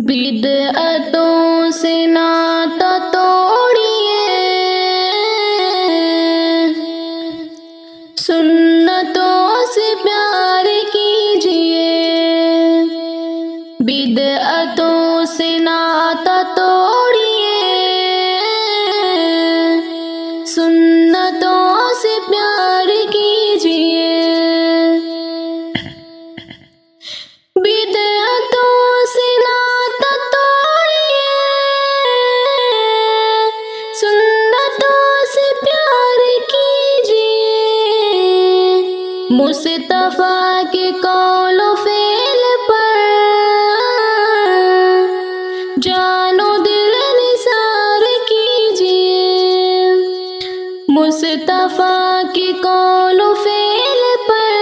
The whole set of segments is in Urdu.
بدعتوں سے ناتا توڑیے، سنتوں سے پیار کیجیے، بدعتوں سے ناتا توڑیے، سنتوں سے پیار کیجیے، بدعتوں سے ناتا توڑیے، سنتوں سے پیار کیجیے، مصطفیٰ کے قول و فعل پر جان و دل نثار کیجیے، مصطفیٰ کے قول و فعل پر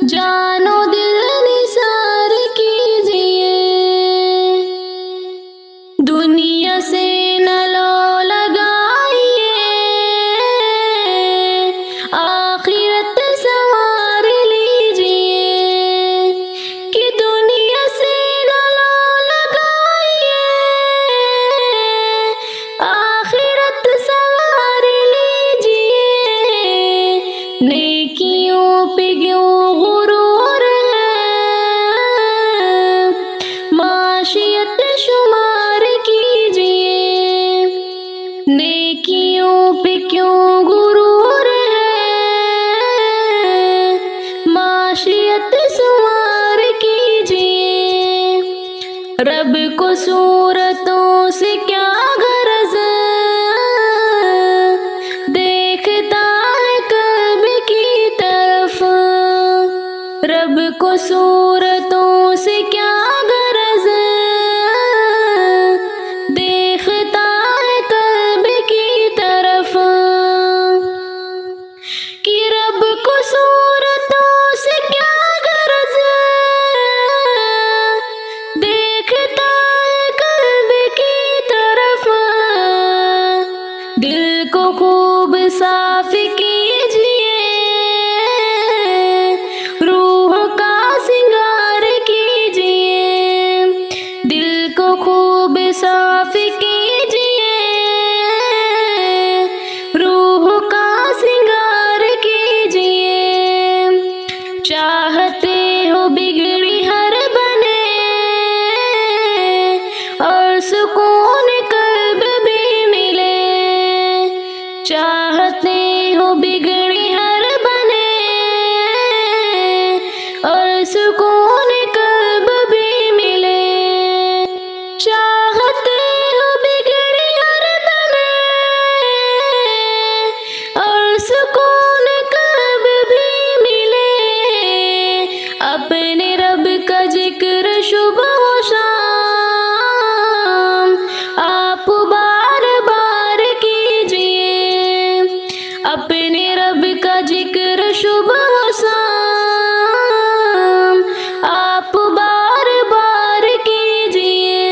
جان و دل نثار کیجیے، دنیا سے نہ لو لگائیے، آخرت سنوار لیجیے، کہ دنیا سے نہ لو لگائیے، آخرت سنوار لیجیے، نیکیوں پہ کیوں غرور ہے، معاشیت شمار کیجیے، نیکیوں پہ کیوں غرور ہے، معاشیت شمار کیجیے، رب کو صورتوں سے کیا غرض، دیکھتا ہے قلب کی طرف، رب کو صورتوں سے کیا غرض، دیکھتا ہے قلب کی طرف، کہ رب کو صورتوں سے کیا غرض، دیکھتا ہے قلب کی طرف، دل کو خوب صاف کیجیے، روح کا سنگار کیجیے، دل کو خوب صاف کیجیے، روح کا سنگار کیجیے، چاہتے ہو بگڑی ہر بنے اور سکون قلب بھی ملے، چاہتے ہو بگڑی ہر بنے اور سکون قلب بھی ملے، چاہتے ہو بگڑی ہر بنے اور سکون قلب بھی ملے، اپنے رب کا ذکر صبح و شام آپ بار بار کیجیے، اپنے رب کا ذکر صبح و شام آپ بار بار کیجیے،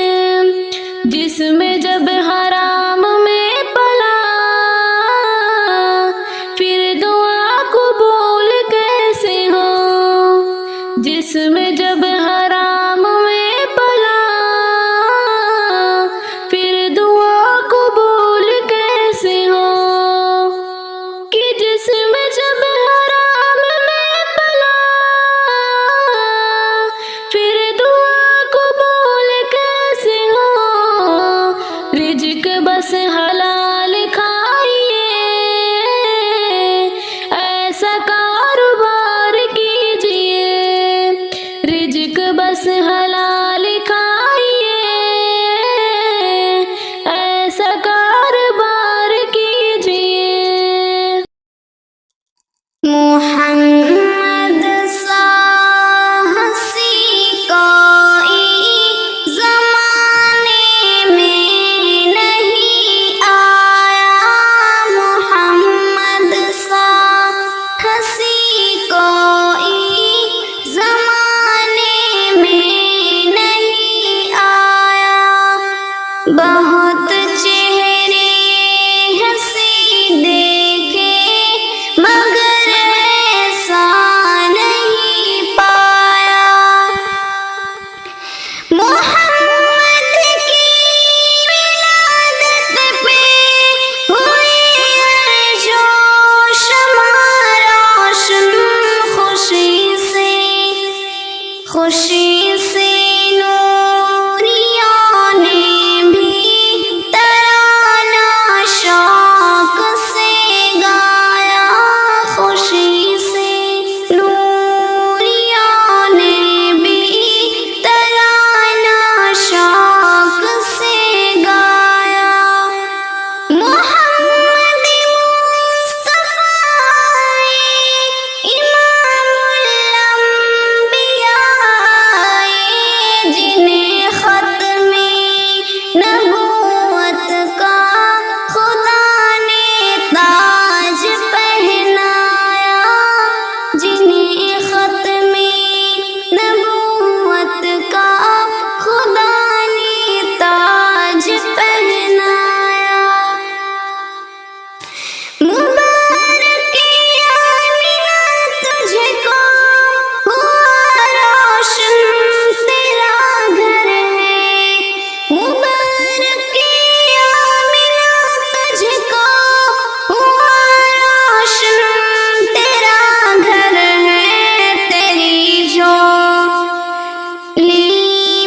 جس میں جب حرام میں پلا، پھر دعا قبول کیسے ہو، جس میں جب حرام میں پلا، پھر دعا قبول کیسے ہو، کہ جس میں جب حرام میں پلا، پھر دعا قبول کیسے ہو، رزق بس حلال کھائیے، ایسا کاروبار کیجیے، رزق بس حلال کھائیے، ایسا کاروبار کیجیے، محمد ساہسی کوئی زمانے میں نہیں آیا، محمد ساہسی کوئی زمانے میں خوشی سے نوریوں نے بھی ترانہ شوق سے گایا، خوشی سے نوریوں نے بھی ترانہ شوق سے گایا۔ محمد مصطفیٰ امام الانبیاء، جنہیں ختم نبوت کا خدا نے تاج پہنایا، جنہیں ختم نبوت کا خدا نے تاج پہنایا۔ مبارک آمنہ تجھ کو ہوا روشن تیرا گھر ہے، مبارک آمنہ تجھ کو ہوا روشن تیرا گھر ہے، تیری جھولی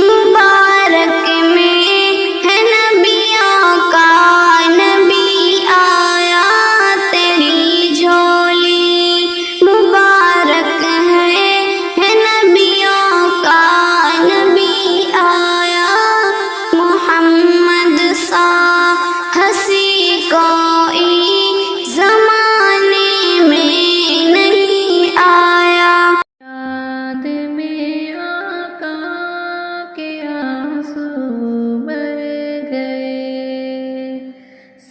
مبارک میں ہے نبیوں کا نبی آیا، تیری جھولی مبارک ہے نبیوں کا نبی آیا، محمد سا ہنسی کوئی زمانے میں نہیں آیا۔ یاد میں آقا کے آنسو بہہ گئے،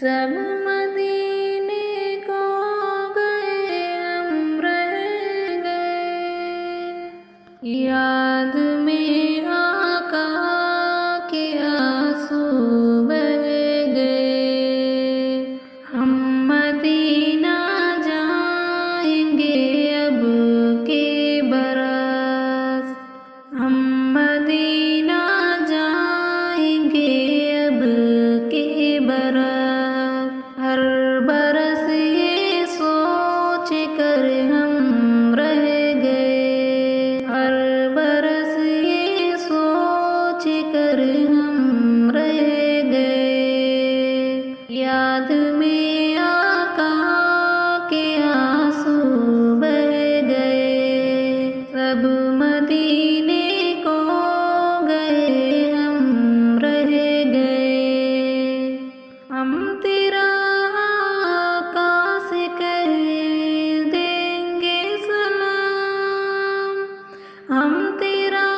سب مدینے کو گئے ہم رہ گئے۔ یاد میں آقا کے آنسو بہہ گئے، ہم مدینہ جائیں گے اب کے برس، ہم مدینہ جائیں گے اب کے برس، ہر برس یہ سوچ کر ہم رہ گئے، ہر برس یہ سوچ کر ہم رہ گئے۔ یاد میں آقا کے آنسو بہہ گئے، سب مدینے کو گئے ہم رہ گئے۔ ہم تیرا آقا سے کہہ دیں گے سلام، ہم تیرا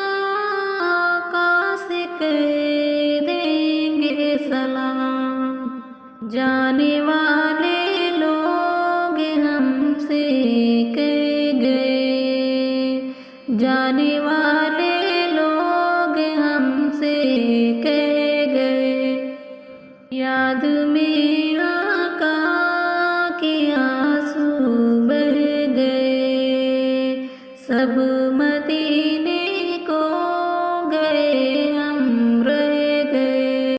آقا سے کہہ دیں گے سلام، جانے والے لوگ ہم سے کہہ گئے، جانے والے